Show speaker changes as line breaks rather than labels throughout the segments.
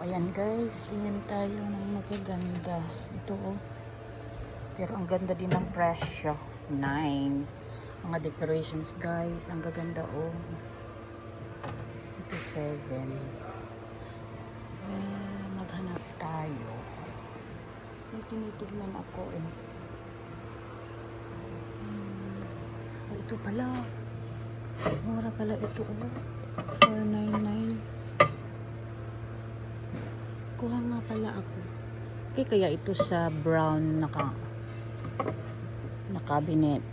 ayan guys, tingin tayo ng magaganda. Ito oh. Pero ang ganda din ng presyo. 9. Mga decorations guys, ang gaganda oh. Ito 7. Maghanap tayo. May tinitignan ako eh. Ito pala. Mura pala ito oh. 499. Kuha nga pala ako. Okay, kaya ito sa brown na cabinet.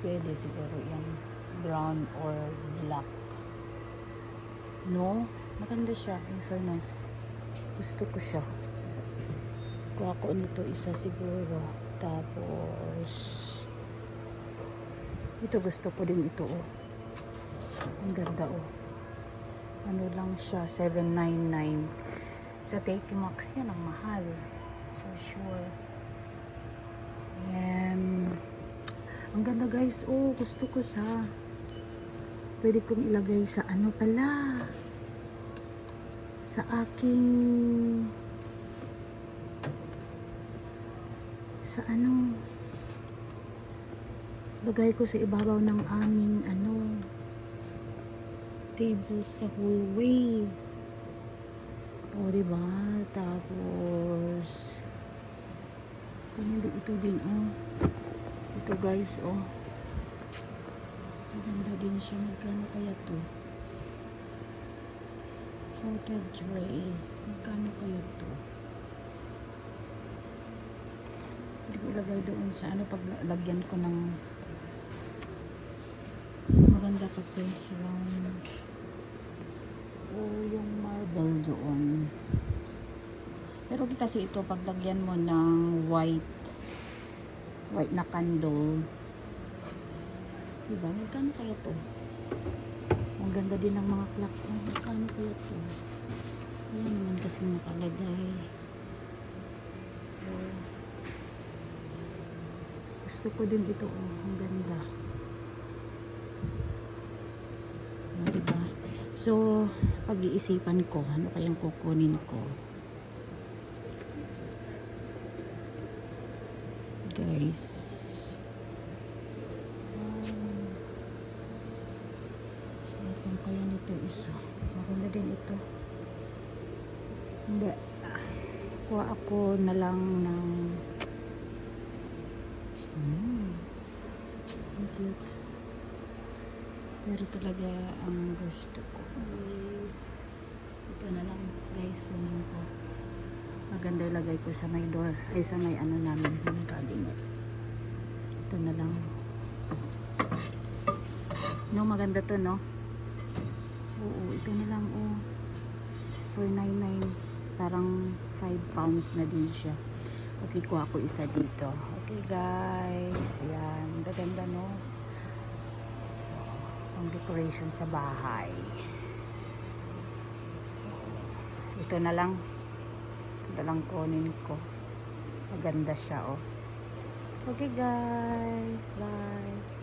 Pwede siguro yan. Brown or black. No? Maganda siya. In fairness. Gusto ko siya. Kuha ko nito isa siguro. Tapos ito gusto ko din ito oh. Ang ganda oh. Ano lang siya, 799. Sa Take Max yan, ang mahal. For sure. And ang ganda guys, oh, gusto ko siya. Pwede kong ilagay sa ano pala. Sa aking sa ano. Lagay ko sa ibabaw ng aming ano table sa hallway. O, diba? Tapos kung hindi ito din, oh. Ito guys, oh. Maganda din siya. Magkano kaya to? Photo tray. Magkano kaya to? Hindi ko ilagay doon sa ano pag lagyan ko ng maganda kasi round. Oh, yung marble doon. Pero kasi ito paglagyan mo ng white na candle. Diba? Magkano kaya to? Ang ganda din ng mga clock. Oh, magkano kaya to? Wala naman kasi nakalagay. Oh. Gusto ko din ito. Oh, ang ganda. Oh, diba? So, pag-iisipan ko, ano kayang kukunin ko? Guys. Ano kaya nito isa? Maganda din ito. Hindi. Kuha ako na lang ng ang cute. Pero talaga ang gusto ko is ito na lang guys, kunin ko. Maganda ilagay ko sa may door ay sa may ano namin yung cabinet. Ito na lang. No, maganda to no. Oo, ito na lang oh. 499. Parang 5 pounds na din siya. Okay, kuha ko isa dito. Okay guys, yan. Maganda no. Ang decoration sa bahay. Ito na lang. Ito lang kunin ko. Maganda siya oh. Okay guys, bye.